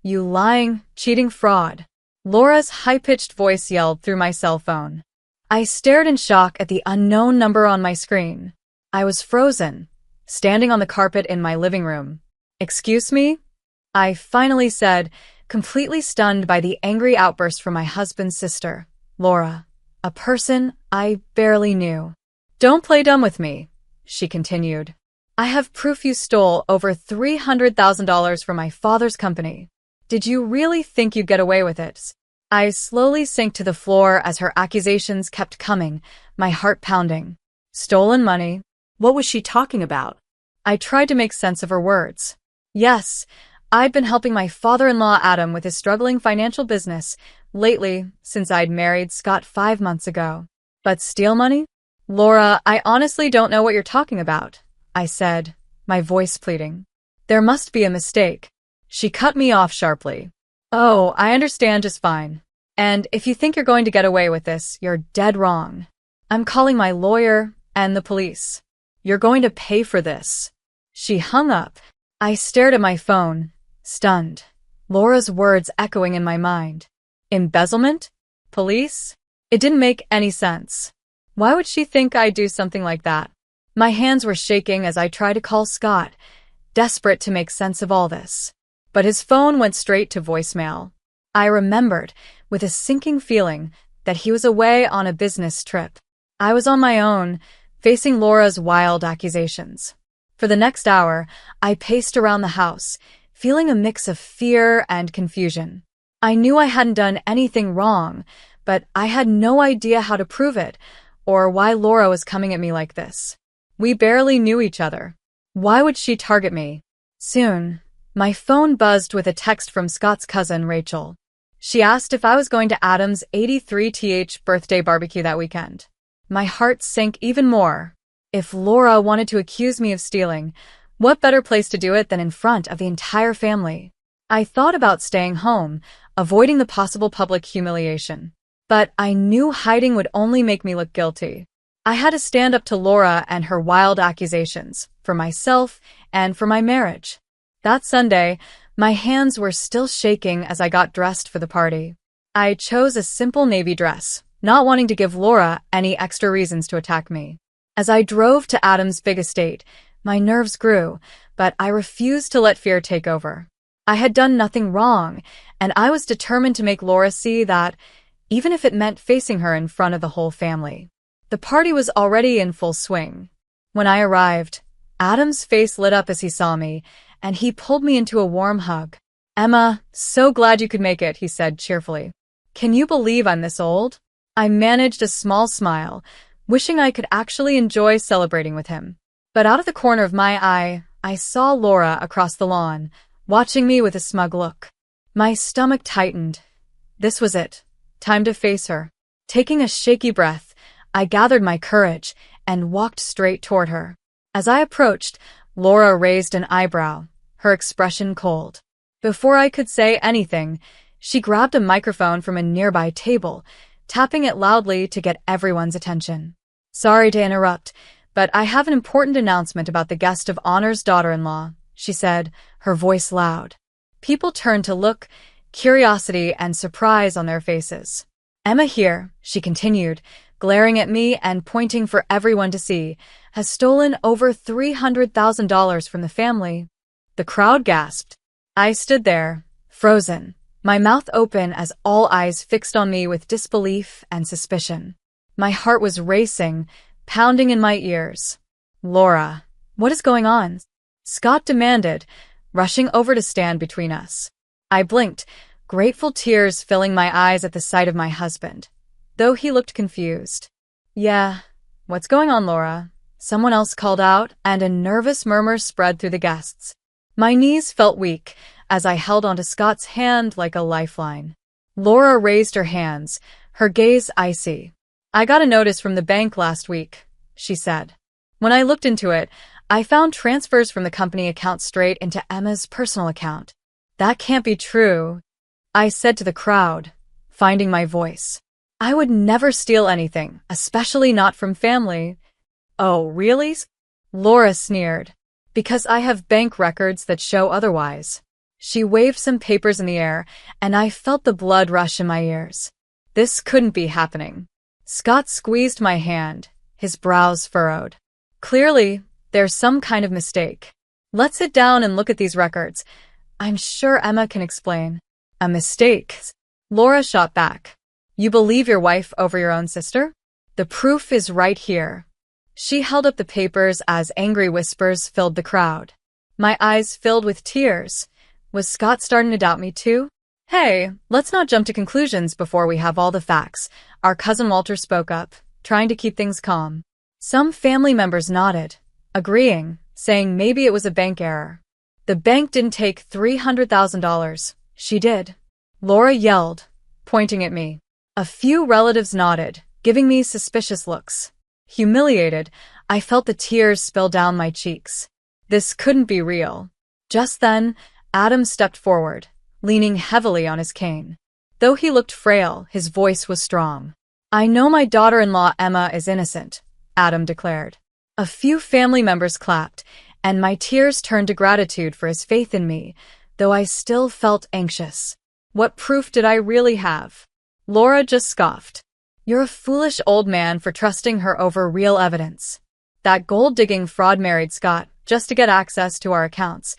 You lying, cheating fraud. Laura's high-pitched voice yelled through my cell phone. I stared in shock at the unknown number on my screen. I was frozen, standing on the carpet in my living room. Excuse me? I finally said, completely stunned by the angry outburst from my husband's sister, Laura, a person I barely knew. Don't play dumb with me, she continued. I have proof you stole over $300,000 from my father's company. Did you really think you'd get away with it? I slowly sank to the floor as her accusations kept coming, my heart pounding. Stolen money? What was she talking about? I tried to make sense of her words. Yes, I'd been helping my father-in-law Adam with his struggling financial business lately since I'd married Scott 5 months ago. But steal money? Laura, I honestly don't know what you're talking about, I said, my voice pleading. There must be a mistake. She cut me off sharply. Oh, I understand just fine. And if you think you're going to get away with this, you're dead wrong. I'm calling my lawyer and the police. You're going to pay for this. She hung up. I stared at my phone, stunned. Laura's words echoing in my mind. Embezzlement? Police? It didn't make any sense. Why would she think I'd do something like that? My hands were shaking as I tried to call Scott, desperate to make sense of all this. But his phone went straight to voicemail. I remembered, with a sinking feeling, that he was away on a business trip. I was on my own, facing Laura's wild accusations. For the next hour, I paced around the house, feeling a mix of fear and confusion. I knew I hadn't done anything wrong, but I had no idea how to prove it, or why Laura was coming at me like this. We barely knew each other. Why would she target me? Soon, my phone buzzed with a text from Scott's cousin, Rachel. She asked if I was going to Adam's 83th birthday barbecue that weekend. My heart sank even more. If Laura wanted to accuse me of stealing, what better place to do it than in front of the entire family? I thought about staying home, avoiding the possible public humiliation. But I knew hiding would only make me look guilty. I had to stand up to Laura and her wild accusations, for myself and for my marriage. That Sunday, my hands were still shaking as I got dressed for the party. I chose a simple navy dress, not wanting to give Laura any extra reasons to attack me. As I drove to Adam's big estate, my nerves grew, but I refused to let fear take over. I had done nothing wrong, and I was determined to make Laura see that, even if it meant facing her in front of the whole family. The party was already in full swing. When I arrived, Adam's face lit up as he saw me, and he pulled me into a warm hug. Emma, so glad you could make it, he said cheerfully. Can you believe I'm this old? I managed a small smile, wishing I could actually enjoy celebrating with him. But out of the corner of my eye, I saw Laura across the lawn, watching me with a smug look. My stomach tightened. This was it. Time to face her. Taking a shaky breath, I gathered my courage and walked straight toward her. As I approached, Laura raised an eyebrow, her expression cold. Before I could say anything, she grabbed a microphone from a nearby table, tapping it loudly to get everyone's attention. Sorry to interrupt, but I have an important announcement about the guest of honor's daughter-in-law, she said, her voice loud. People turned to look, curiosity and surprise on their faces. Emma here, she continued, glaring at me and pointing for everyone to see, has stolen over $300,000 from the family. The crowd gasped. I stood there, frozen, my mouth open as all eyes fixed on me with disbelief and suspicion. My heart was racing, pounding in my ears. Laura, what is going on? Scott demanded, rushing over to stand between us. I blinked, grateful tears filling my eyes at the sight of my husband, though he looked confused. Yeah, what's going on, Laura? Someone else called out, and a nervous murmur spread through the guests. My knees felt weak as I held onto Scott's hand like a lifeline. Laura raised her hands, her gaze icy. I got a notice from the bank last week, she said. When I looked into it, I found transfers from the company account straight into Emma's personal account. That can't be true, I said to the crowd, finding my voice. I would never steal anything, especially not from family. Oh, really? Laura sneered. Because I have bank records that show otherwise. She waved some papers in the air, and I felt the blood rush in my ears. This couldn't be happening. Scott squeezed my hand, his brows furrowed. Clearly, there's some kind of mistake. Let's sit down and look at these records. I'm sure Emma can explain. A mistake? Laura shot back. You believe your wife over your own sister? The proof is right here. She held up the papers as angry whispers filled the crowd. My eyes filled with tears. Was Scott starting to doubt me too? Hey, let's not jump to conclusions before we have all the facts. Our cousin Walter spoke up, trying to keep things calm. Some family members nodded, agreeing, saying maybe it was a bank error. The bank didn't take $300,000. She did. Laura yelled, pointing at me. A few relatives nodded, giving me suspicious looks. Humiliated, I felt the tears spill down my cheeks. This couldn't be real. Just then, Adam stepped forward, leaning heavily on his cane. Though he looked frail, his voice was strong. I know my daughter-in-law Emma is innocent, Adam declared. A few family members clapped, and my tears turned to gratitude for his faith in me, though I still felt anxious. What proof did I really have? Laura just scoffed. You're a foolish old man for trusting her over real evidence. That gold-digging fraud married Scott just to get access to our accounts.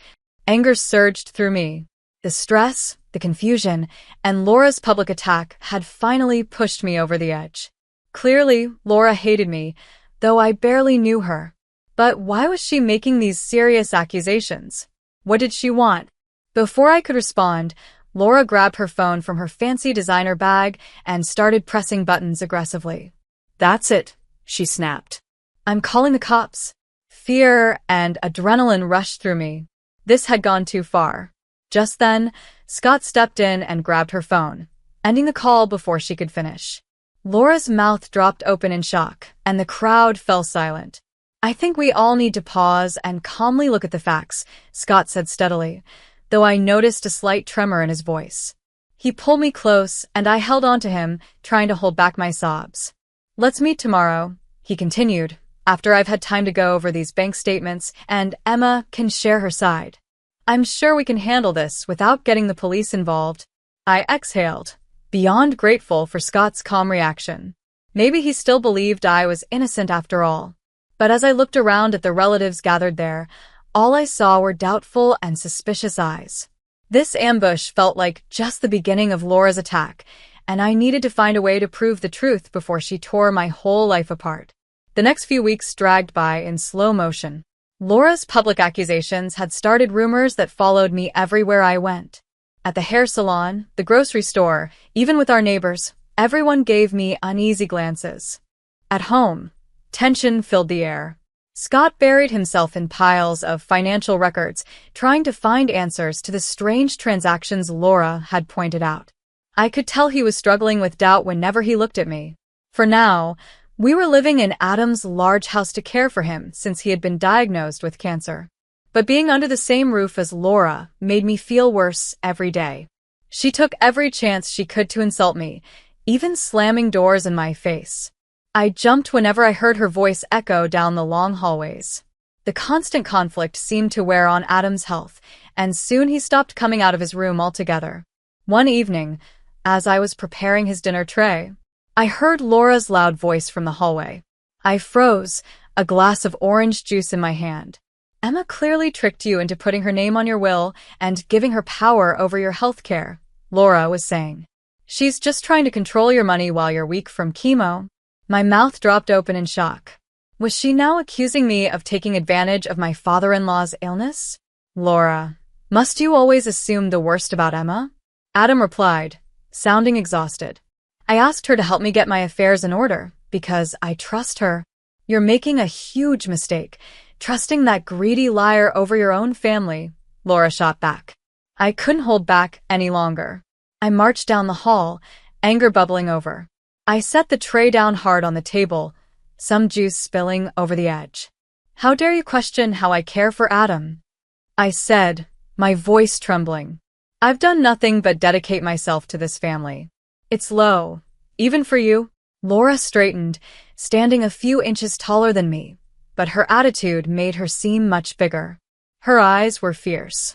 Anger surged through me. The stress, the confusion, and Laura's public attack had finally pushed me over the edge. Clearly, Laura hated me, though I barely knew her. But why was she making these serious accusations? What did she want? Before I could respond, Laura grabbed her phone from her fancy designer bag and started pressing buttons aggressively. That's it, she snapped. I'm calling the cops. Fear and adrenaline rushed through me. This had gone too far. Just then, Scott stepped in and grabbed her phone, ending the call before she could finish. Laura's mouth dropped open in shock, and the crowd fell silent. I think we all need to pause and calmly look at the facts, Scott said steadily, though I noticed a slight tremor in his voice. He pulled me close, and I held on to him, trying to hold back my sobs. Let's meet tomorrow, he continued, after I've had time to go over these bank statements and Emma can share her side. I'm sure we can handle this without getting the police involved. I exhaled, beyond grateful for Scott's calm reaction. Maybe he still believed I was innocent after all. But as I looked around at the relatives gathered there, all I saw were doubtful and suspicious eyes. This ambush felt like just the beginning of Laura's attack, and I needed to find a way to prove the truth before she tore my whole life apart. The next few weeks dragged by in slow motion. Laura's public accusations had started rumors that followed me everywhere I went. At the hair salon, the grocery store, even with our neighbors, everyone gave me uneasy glances. At home, tension filled the air. Scott buried himself in piles of financial records, trying to find answers to the strange transactions Laura had pointed out. I could tell he was struggling with doubt whenever he looked at me. For now, we were living in Adam's large house to care for him since he had been diagnosed with cancer. But being under the same roof as Laura made me feel worse every day. She took every chance she could to insult me, even slamming doors in my face. I jumped whenever I heard her voice echo down the long hallways. The constant conflict seemed to wear on Adam's health, and soon he stopped coming out of his room altogether. One evening, as I was preparing his dinner tray, I heard Laura's loud voice from the hallway. I froze, a glass of orange juice in my hand. Emma clearly tricked you into putting her name on your will and giving her power over your health care, Laura was saying. She's just trying to control your money while you're weak from chemo. My mouth dropped open in shock. Was she now accusing me of taking advantage of my father-in-law's illness? Laura, must you always assume the worst about Emma? Adam replied, sounding exhausted. I asked her to help me get my affairs in order, because I trust her. You're making a huge mistake, trusting that greedy liar over your own family, Laura shot back. I couldn't hold back any longer. I marched down the hall, anger bubbling over. I set the tray down hard on the table, some juice spilling over the edge. How dare you question how I care for Adam? I said, my voice trembling. I've done nothing but dedicate myself to this family. It's low, even for you. Laura straightened, standing a few inches taller than me, but her attitude made her seem much bigger. Her eyes were fierce.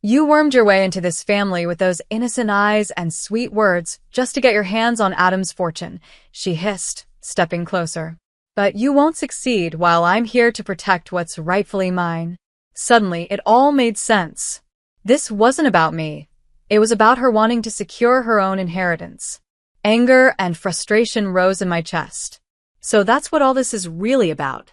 You wormed your way into this family with those innocent eyes and sweet words just to get your hands on Adam's fortune, she hissed, stepping closer. But you won't succeed while I'm here to protect what's rightfully mine. Suddenly, it all made sense. This wasn't about me. It was about her wanting to secure her own inheritance. Anger and frustration rose in my chest. So that's what all this is really about.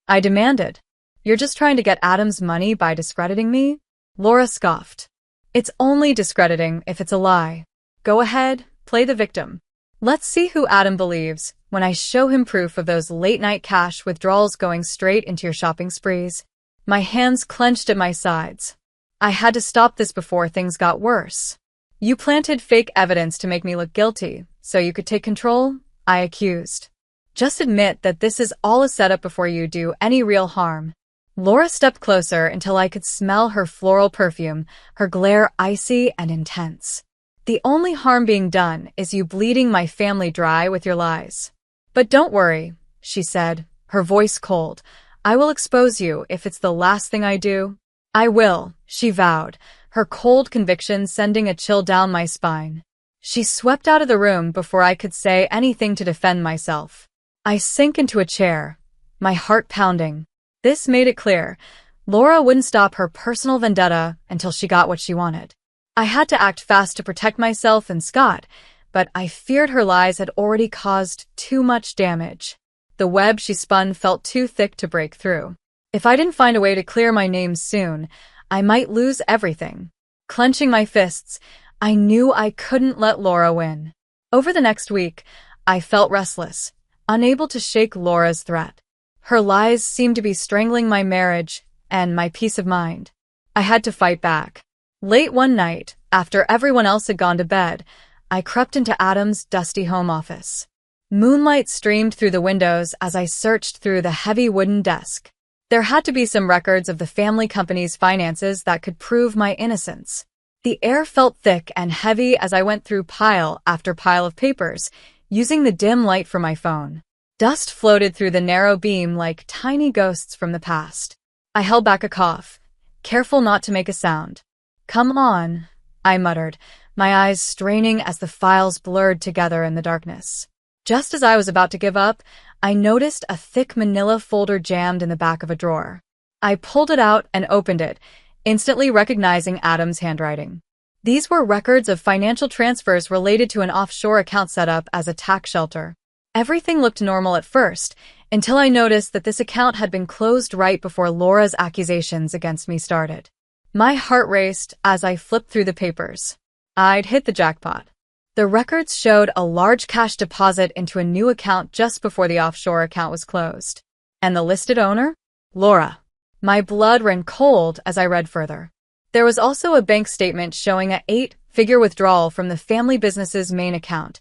I demanded. You're just trying to get Adam's money by discrediting me? Laura scoffed. It's only discrediting if it's a lie. Go ahead, play the victim. Let's see who Adam believes when I show him proof of those late-night cash withdrawals going straight into your shopping sprees. My hands clenched at my sides. I had to stop this before things got worse. You planted fake evidence to make me look guilty, so you could take control, I accused. Just admit that this is all a setup before you do any real harm. Laura stepped closer until I could smell her floral perfume, her glare icy and intense. The only harm being done is you bleeding my family dry with your lies. But don't worry, she said, her voice cold. I will expose you if it's the last thing I do. I will, she vowed, her cold conviction sending a chill down my spine. She swept out of the room before I could say anything to defend myself. I sank into a chair, my heart pounding. This made it clear. Laura wouldn't stop her personal vendetta until she got what she wanted. I had to act fast to protect myself and Scott, but I feared her lies had already caused too much damage. The web she spun felt too thick to break through. If I didn't find a way to clear my name soon, I might lose everything. Clenching my fists, I knew I couldn't let Laura win. Over the next week, I felt restless, unable to shake Laura's threat. Her lies seemed to be strangling my marriage and my peace of mind. I had to fight back. Late one night, after everyone else had gone to bed, I crept into Adam's dusty home office. Moonlight streamed through the windows as I searched through the heavy wooden desk. There had to be some records of the family company's finances that could prove my innocence. The air felt thick and heavy as I went through pile after pile of papers, using the dim light from my phone. Dust floated through the narrow beam like tiny ghosts from the past. I held back a cough, careful not to make a sound. Come on, I muttered, my eyes straining as the files blurred together in the darkness. Just as I was about to give up, I noticed a thick manila folder jammed in the back of a drawer. I pulled it out and opened it, instantly recognizing Adam's handwriting. These were records of financial transfers related to an offshore account set up as a tax shelter. Everything looked normal at first, until I noticed that this account had been closed right before Laura's accusations against me started. My heart raced as I flipped through the papers. I'd hit the jackpot. The records showed a large cash deposit into a new account just before the offshore account was closed. And the listed owner? Laura. My blood ran cold as I read further. There was also a bank statement showing an 8-figure withdrawal from the family business's main account,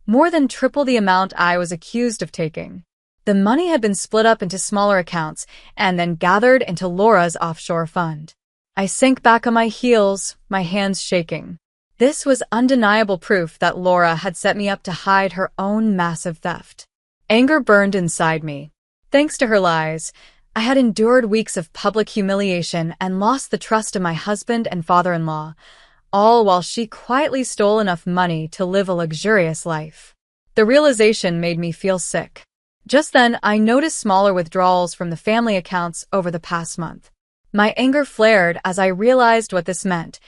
more than triple the amount I was accused of taking. The money had been split up into smaller accounts and then gathered into Laura's offshore fund. I sank back on my heels, my hands shaking. This was undeniable proof that Laura had set me up to hide her own massive theft. Anger burned inside me. Thanks to her lies, I had endured weeks of public humiliation and lost the trust of my husband and father-in-law, all while she quietly stole enough money to live a luxurious life. The realization made me feel sick. Just then, I noticed smaller withdrawals from the family accounts over the past month. My anger flared as I realized what this meant.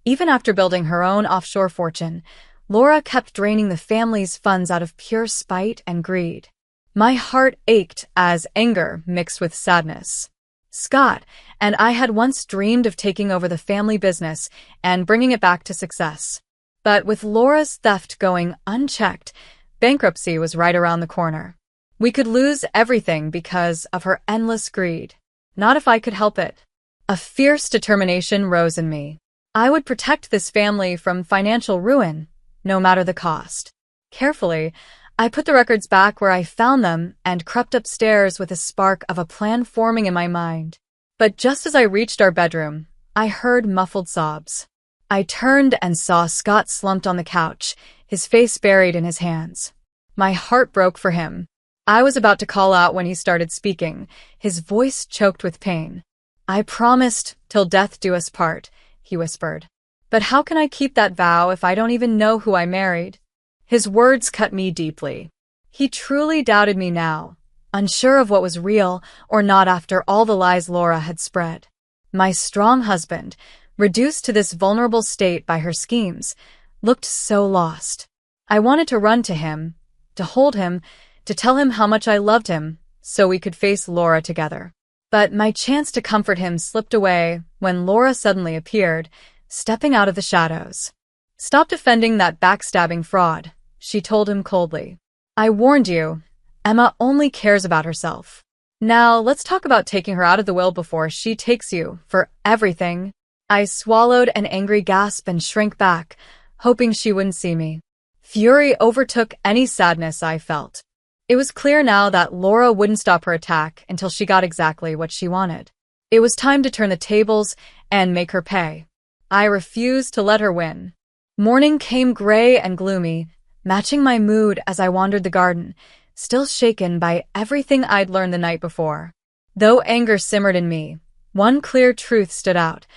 Even after building her own offshore fortune, Laura kept draining the family's funds out of pure spite and greed. My heart ached as anger mixed with sadness. Scott and I had once dreamed of taking over the family business and bringing it back to success. But with Laura's theft going unchecked, bankruptcy was right around the corner. We could lose everything because of her endless greed. Not if I could help it. A fierce determination rose in me. I would protect this family from financial ruin, no matter the cost. Carefully, I put the records back where I found them and crept upstairs with a spark of a plan forming in my mind. But just as I reached our bedroom, I heard muffled sobs. I turned and saw Scott slumped on the couch, his face buried in his hands. My heart broke for him. I was about to call out when he started speaking, his voice choked with pain. I promised, till death do us part, he whispered. But how can I keep that vow if I don't even know who I married? His words cut me deeply. He truly doubted me now, unsure of what was real or not after all the lies Laura had spread. My strong husband, reduced to this vulnerable state by her schemes, looked so lost. I wanted to run to him, to hold him, to tell him how much I loved him, so we could face Laura together. But my chance to comfort him slipped away when Laura suddenly appeared, stepping out of the shadows. "Stop defending that backstabbing fraud," she told him coldly. "I warned you. Emma only cares about herself. Now let's talk about taking her out of the will before she takes you for everything." I swallowed an angry gasp and shrank back, hoping she wouldn't see me. Fury overtook any sadness I felt. It was clear now that Laura wouldn't stop her attack until she got exactly what she wanted. It was time to turn the tables and make her pay. I refused to let her win. Morning came gray and gloomy, matching my mood as I wandered the garden, still shaken by everything I'd learned the night before. Though anger simmered in me, one clear truth stood out.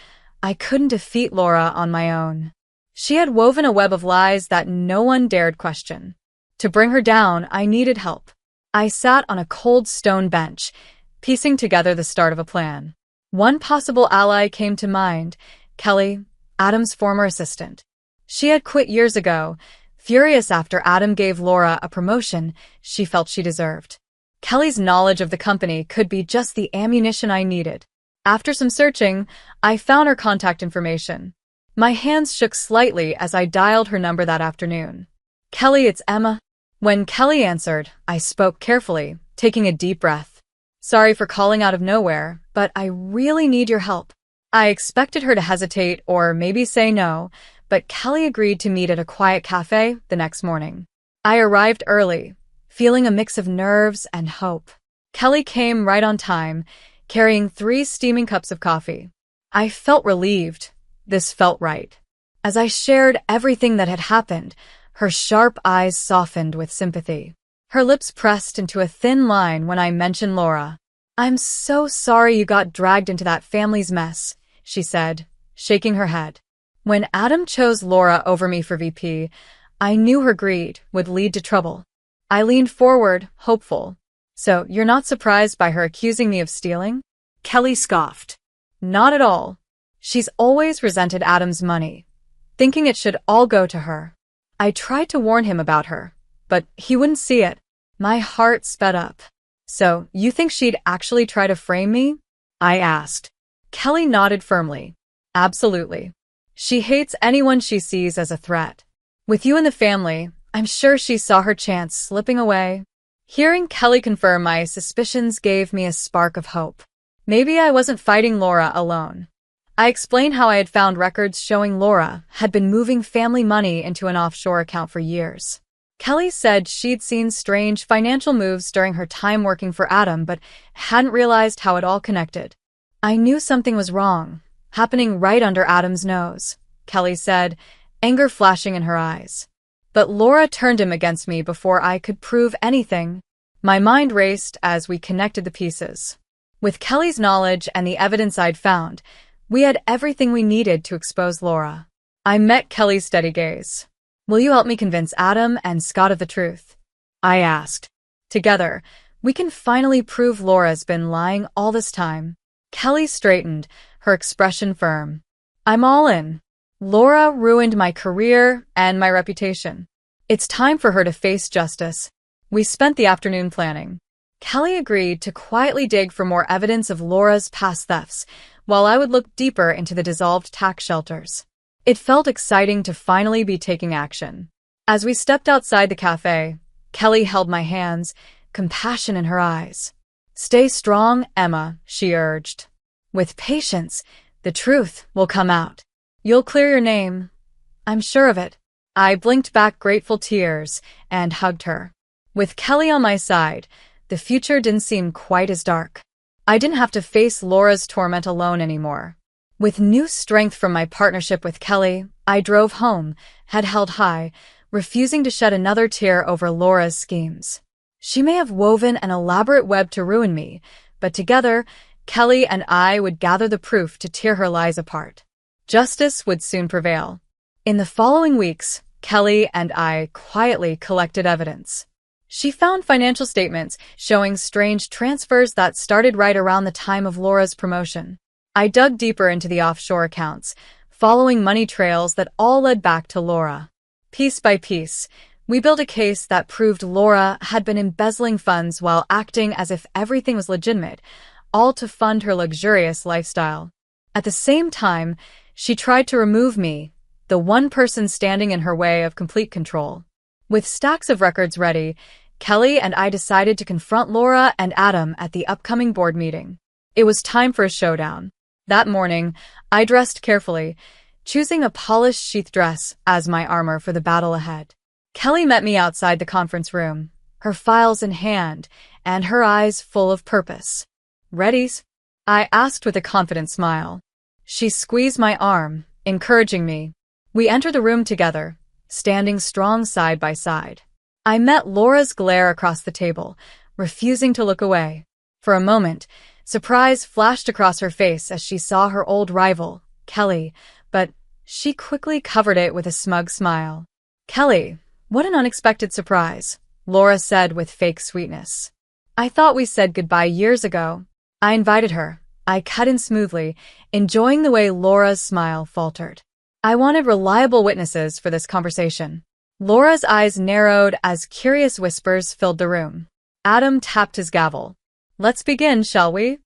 I couldn't defeat Laura on my own. She had woven a web of lies that no one dared question. To bring her down, I needed help. I sat on a cold stone bench, piecing together the start of a plan. One possible ally came to mind, Kelly, Adam's former assistant. She had quit years ago, furious after Adam gave Laura a promotion she felt she deserved. Kelly's knowledge of the company could be just the ammunition I needed. After some searching, I found her contact information. My hands shook slightly as I dialed her number that afternoon. "Kelly, it's Emma." When Kelly answered, I spoke carefully, taking a deep breath. "Sorry for calling out of nowhere, but I really need your help." I expected her to hesitate or maybe say no, but Kelly agreed to meet at a quiet cafe the next morning. I arrived early, feeling a mix of nerves and hope. Kelly came right on time, carrying 3 steaming cups of coffee. I felt relieved. This felt right. As I shared everything that had happened, her sharp eyes softened with sympathy. Her lips pressed into a thin line when I mentioned Laura. "I'm so sorry you got dragged into that family's mess," she said, shaking her head. When Adam chose Laura over me for VP, I knew her greed would lead to trouble. I leaned forward, hopeful. "So you're not surprised by her accusing me of stealing?" Kelly scoffed. "Not at all. She's always resented Adam's money, thinking it should all go to her. I tried to warn him about her, but he wouldn't see it." My heart sped up. "So you think she'd actually try to frame me?" I asked. Kelly nodded firmly. "Absolutely. She hates anyone she sees as a threat. With you in the family, I'm sure she saw her chance slipping away." Hearing Kelly confirm my suspicions gave me a spark of hope. Maybe I wasn't fighting Laura alone. I explained how I had found records showing Laura had been moving family money into an offshore account for years. Kelly said she'd seen strange financial moves during her time working for Adam, but hadn't realized how it all connected. "I knew something was wrong, happening right under Adam's nose," Kelly said, anger flashing in her eyes. "But Laura turned him against me before I could prove anything." My mind raced as we connected the pieces. With Kelly's knowledge and the evidence I'd found, we had everything we needed to expose Laura. I met Kelly's steady gaze. "Will you help me convince Adam and Scott of the truth?" I asked. "Together, we can finally prove Laura's been lying all this time." Kelly straightened, her expression firm. "I'm all in. Laura ruined my career and my reputation. It's time for her to face justice." We spent the afternoon planning. Kelly agreed to quietly dig for more evidence of Laura's past thefts, while I would look deeper into the dissolved tax shelters. It felt exciting to finally be taking action. As we stepped outside the cafe, Kelly held my hands, compassion in her eyes. "Stay strong, Emma," she urged. "With patience, the truth will come out. You'll clear your name. I'm sure of it." I blinked back grateful tears and hugged her. With Kelly on my side, the future didn't seem quite as dark. I didn't have to face Laura's torment alone anymore. With new strength from my partnership with Kelly, I drove home, head held high, refusing to shed another tear over Laura's schemes. She may have woven an elaborate web to ruin me, but together, Kelly and I would gather the proof to tear her lies apart. Justice would soon prevail. In the following weeks, Kelly and I quietly collected evidence. She found financial statements showing strange transfers that started right around the time of Laura's promotion. I dug deeper into the offshore accounts, following money trails that all led back to Laura. Piece by piece, we built a case that proved Laura had been embezzling funds while acting as if everything was legitimate, all to fund her luxurious lifestyle. At the same time, she tried to remove me, the one person standing in her way of complete control. With stacks of records ready, Kelly and I decided to confront Laura and Adam at the upcoming board meeting. It was time for a showdown. That morning, I dressed carefully, choosing a polished sheath dress as my armor for the battle ahead. Kelly met me outside the conference room, her files in hand and her eyes full of purpose. "Readies?" I asked with a confident smile. She squeezed my arm, encouraging me. We entered the room together, standing strong side by side. I met Laura's glare across the table, refusing to look away. For a moment, surprise flashed across her face as she saw her old rival, Kelly, but she quickly covered it with a smug smile. "Kelly, what an unexpected surprise," Laura said with fake sweetness. "I thought we said goodbye years ago." I invited her. I cut in smoothly, enjoying the way Laura's smile faltered. I wanted reliable witnesses for this conversation. Laura's eyes narrowed as curious whispers filled the room. Adam tapped his gavel. "Let's begin, shall we?"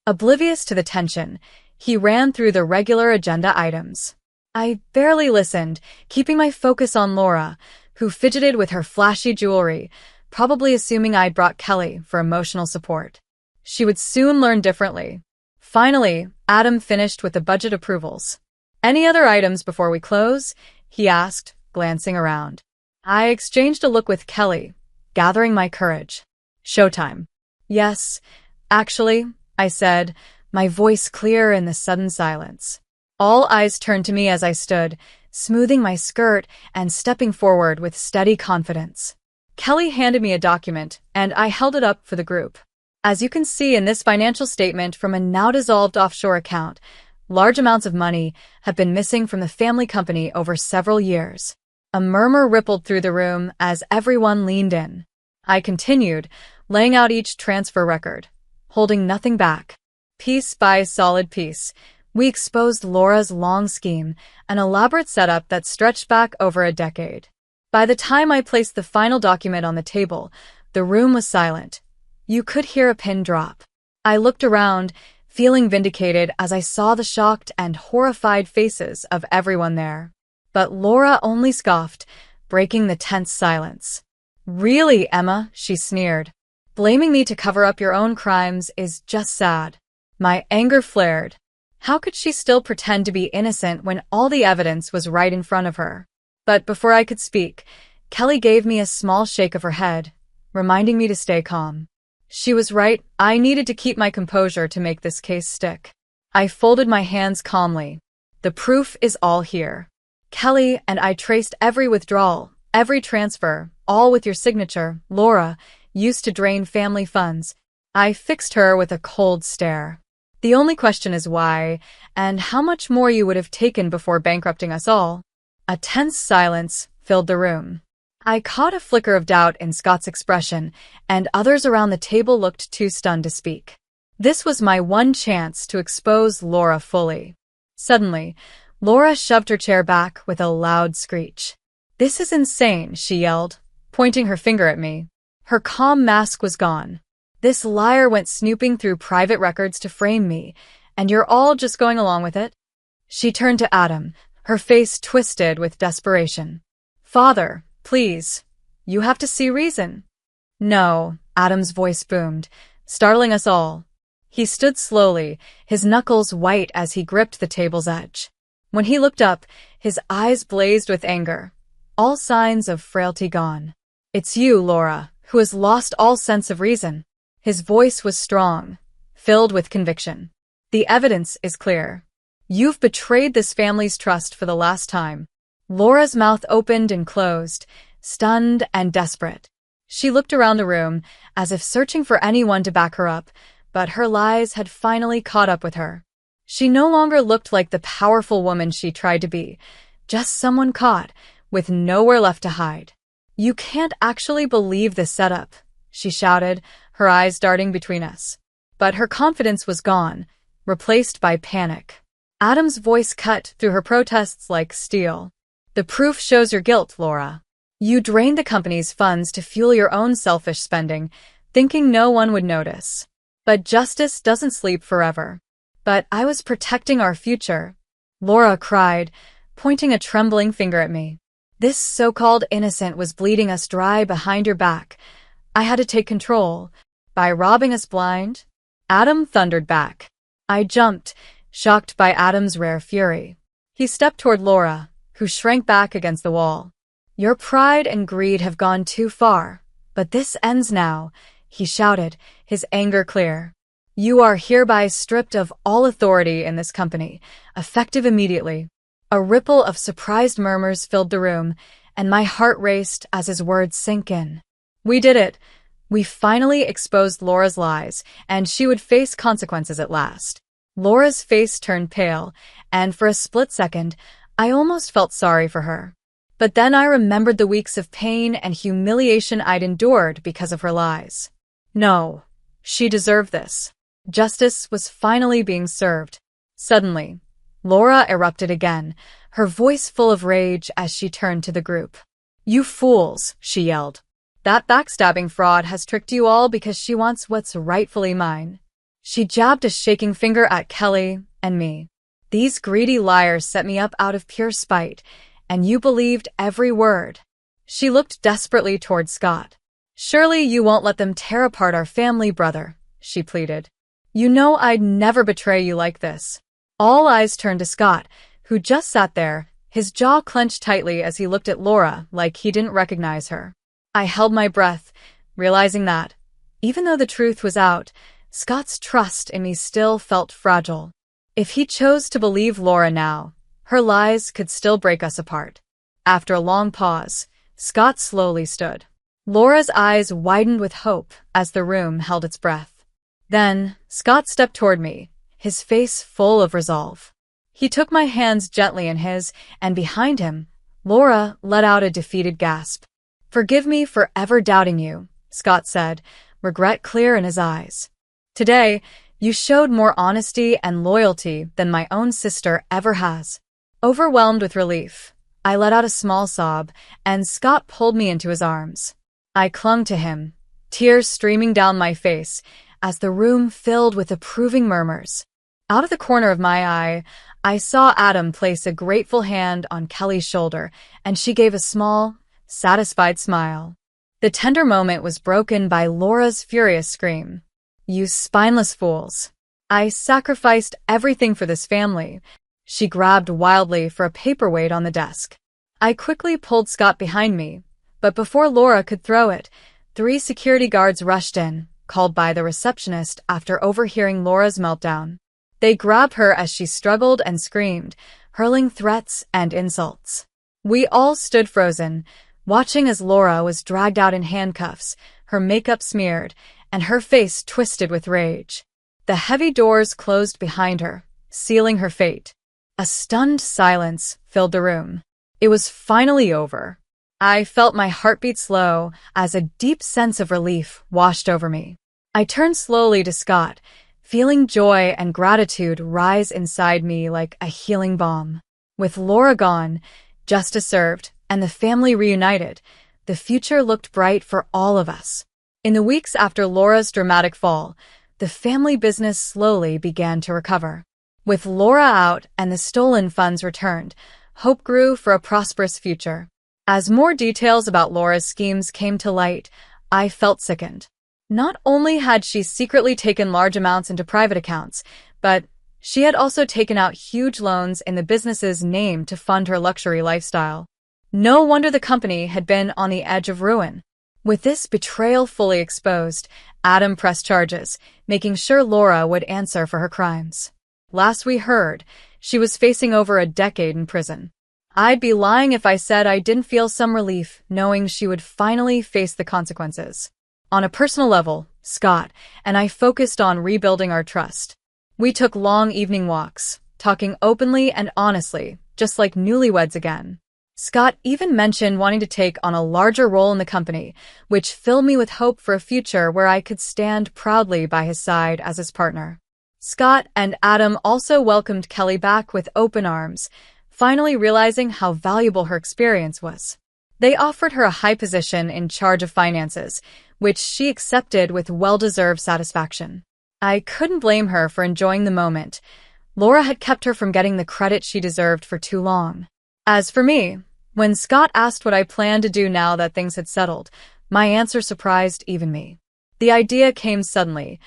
Oblivious to the tension, he ran through the regular agenda items. I barely listened, keeping my focus on Laura, who fidgeted with her flashy jewelry, probably assuming I'd brought Kelly for emotional support. She would soon learn differently. Finally, Adam finished with the budget approvals. "Any other items before we close?" he asked, glancing around. I exchanged a look with Kelly, gathering my courage. "Showtime." "Yes, actually," I said, my voice clear in the sudden silence. All eyes turned to me as I stood, smoothing my skirt and stepping forward with steady confidence. Kelly handed me a document, and I held it up for the group. "As you can see in this financial statement from a now-dissolved offshore account, large amounts of money have been missing from the family company over several years." A murmur rippled through the room as everyone leaned in. I continued, laying out each transfer record, holding nothing back. Piece by solid piece, we exposed Laura's long scheme, an elaborate setup that stretched back over a decade. By the time I placed the final document on the table, the room was silent. You could hear a pin drop. I looked around, feeling vindicated as I saw the shocked and horrified faces of everyone there. But Laura only scoffed, breaking the tense silence. "Really, Emma," she sneered. "Blaming me to cover up your own crimes is just sad." My anger flared. How could she still pretend to be innocent when all the evidence was right in front of her? But before I could speak, Kelly gave me a small shake of her head, reminding me to stay calm. She was right, I needed to keep my composure to make this case stick. I folded my hands calmly. The proof is all here. Kelly and I traced every withdrawal, every transfer, all with your signature. Laura used to drain family funds. I fixed her with a cold stare. The only question is why, and how much more you would have taken before bankrupting us all. A tense silence filled the room. I caught a flicker of doubt in Scott's expression, and others around the table looked too stunned to speak. This was my one chance to expose Laura fully. Suddenly, Laura shoved her chair back with a loud screech. "This is insane," she yelled, pointing her finger at me. Her calm mask was gone. "This liar went snooping through private records to frame me, and you're all just going along with it?" She turned to Adam, her face twisted with desperation. "Father, please, you have to see reason." "No," Adam's voice boomed, startling us all. He stood slowly, his knuckles white as he gripped the table's edge. When he looked up, his eyes blazed with anger, all signs of frailty gone. "It's you, Laura, who has lost all sense of reason." His voice was strong, filled with conviction. "The evidence is clear. You've betrayed this family's trust for the last time." Laura's mouth opened and closed, stunned and desperate. She looked around the room, as if searching for anyone to back her up, but her lies had finally caught up with her. She no longer looked like the powerful woman she tried to be, just someone caught, with nowhere left to hide. "You can't actually believe this setup," she shouted, her eyes darting between us. But her confidence was gone, replaced by panic. Adam's voice cut through her protests like steel. "The proof shows your guilt, Laura. You drained the company's funds to fuel your own selfish spending, thinking no one would notice. But justice doesn't sleep forever." "But I was protecting our future," Laura cried, pointing a trembling finger at me. "This so-called innocent was bleeding us dry behind your back. I had to take control. By robbing us blind?" Adam thundered back. I jumped, shocked by Adam's rare fury. He stepped toward Laura, who shrank back against the wall. "Your pride and greed have gone too far, but this ends now," he shouted, his anger clear. "You are hereby stripped of all authority in this company, effective immediately." A ripple of surprised murmurs filled the room, and my heart raced as his words sank in. We did it. We finally exposed Laura's lies, and she would face consequences at last. Laura's face turned pale, and for a split second, I almost felt sorry for her. But then I remembered the weeks of pain and humiliation I'd endured because of her lies. No, she deserved this. Justice was finally being served. Suddenly, Laura erupted again, her voice full of rage as she turned to the group. "You fools," she yelled. "That backstabbing fraud has tricked you all because she wants what's rightfully mine." She jabbed a shaking finger at Kelly and me. "These greedy liars set me up out of pure spite, and you believed every word." She looked desperately toward Scott. "Surely you won't let them tear apart our family, brother," she pleaded. "You know I'd never betray you like this." All eyes turned to Scott, who just sat there, his jaw clenched tightly as he looked at Laura like he didn't recognize her. I held my breath, realizing that, even though the truth was out, Scott's trust in me still felt fragile. If he chose to believe Laura now, her lies could still break us apart. After a long pause, Scott slowly stood. Laura's eyes widened with hope as the room held its breath. Then, Scott stepped toward me, his face full of resolve. He took my hands gently in his, and behind him, Laura let out a defeated gasp. "Forgive me for ever doubting you," Scott said, regret clear in his eyes. "Today, you showed more honesty and loyalty than my own sister ever has." Overwhelmed with relief, I let out a small sob, and Scott pulled me into his arms. I clung to him, tears streaming down my face, as the room filled with approving murmurs. Out of the corner of my eye, I saw Adam place a grateful hand on Kelly's shoulder, and she gave a small, satisfied smile. The tender moment was broken by Laura's furious scream. "You spineless fools. I sacrificed everything for this family." She grabbed wildly for a paperweight on the desk. I quickly pulled Scott behind me, but before Laura could throw it, 3 security guards rushed in, called by the receptionist after overhearing Laura's meltdown. They grabbed her as she struggled and screamed, hurling threats and insults. We all stood frozen, watching as Laura was dragged out in handcuffs, her makeup smeared, and her face twisted with rage. The heavy doors closed behind her, sealing her fate. A stunned silence filled the room. It was finally over. I felt my heartbeat slow as a deep sense of relief washed over me. I turned slowly to Scott, feeling joy and gratitude rise inside me like a healing balm. With Laura gone, justice served, and the family reunited, the future looked bright for all of us. In the weeks after Laura's dramatic fall, the family business slowly began to recover. With Laura out and the stolen funds returned, hope grew for a prosperous future. As more details about Laura's schemes came to light, I felt sickened. Not only had she secretly taken large amounts into private accounts, but she had also taken out huge loans in the business's name to fund her luxury lifestyle. No wonder the company had been on the edge of ruin. With this betrayal fully exposed, Adam pressed charges, making sure Laura would answer for her crimes. Last we heard, she was facing over a decade in prison. I'd be lying if I said I didn't feel some relief knowing she would finally face the consequences. On a personal level, Scott and I focused on rebuilding our trust. We took long evening walks, talking openly and honestly, just like newlyweds again. Scott even mentioned wanting to take on a larger role in the company, which filled me with hope for a future where I could stand proudly by his side as his partner. Scott and Adam also welcomed Kelly back with open arms, finally realizing how valuable her experience was. They offered her a high position in charge of finances, which she accepted with well-deserved satisfaction. I couldn't blame her for enjoying the moment. Laura had kept her from getting the credit she deserved for too long. As for me, when Scott asked what I planned to do now that things had settled, my answer surprised even me. The idea came suddenly.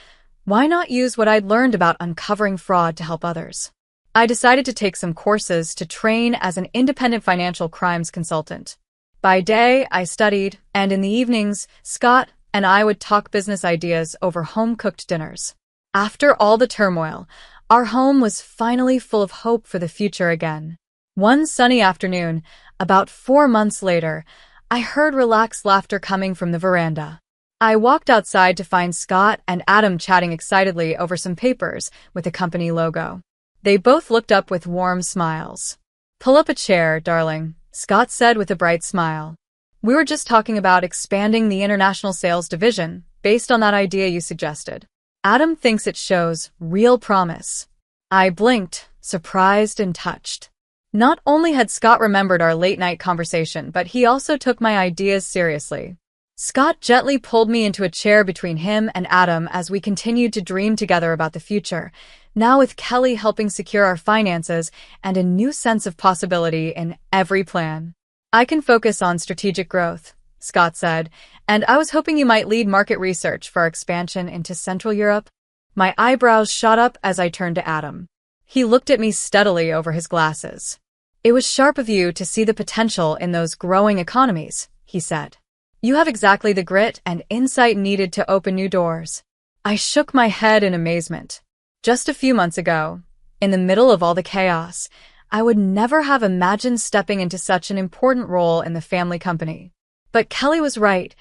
Why not use what I'd learned about uncovering fraud to help others? I decided to take some courses to train as an independent financial crimes consultant. By day, I studied, and in the evenings, Scott and I would talk business ideas over home-cooked dinners. After all the turmoil, our home was finally full of hope for the future again. One sunny afternoon, about 4 months later, I heard relaxed laughter coming from the veranda. I walked outside to find Scott and Adam chatting excitedly over some papers with a company logo. They both looked up with warm smiles. "Pull up a chair, darling," Scott said with a bright smile. "We were just talking about expanding the international sales division based on that idea you suggested. Adam thinks it shows real promise." I blinked, surprised and touched. Not only had Scott remembered our late-night conversation, but he also took my ideas seriously. Scott gently pulled me into a chair between him and Adam as we continued to dream together about the future, now with Kelly helping secure our finances and a new sense of possibility in every plan. "I can focus on strategic growth," Scott said, "and I was hoping you might lead market research for our expansion into Central Europe." My eyebrows shot up as I turned to Adam. He looked at me steadily over his glasses. "It was sharp of you to see the potential in those growing economies," he said. "You have exactly the grit and insight needed to open new doors." I shook my head in amazement. Just a few months ago, in the middle of all the chaos, I would never have imagined stepping into such an important role in the family company. But Kelly was right.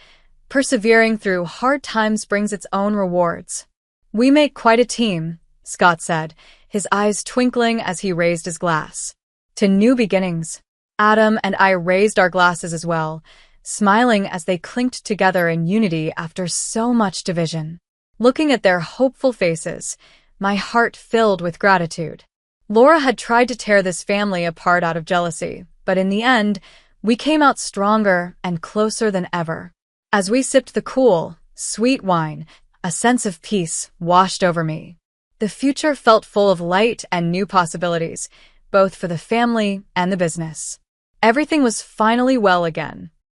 Persevering through hard times brings its own rewards. "We make quite a team," Scott said, his eyes twinkling as he raised his glass. "To new beginnings." Adam and I raised our glasses as well, smiling as they clinked together in unity after so much division. Looking at their hopeful faces, my heart filled with gratitude. Laura had tried to tear this family apart out of jealousy, but in the end, we came out stronger and closer than ever. As we sipped the cool, sweet wine, a sense of peace washed over me. The future felt full of light and new possibilities, both for the family and the business. Everything was finally well again.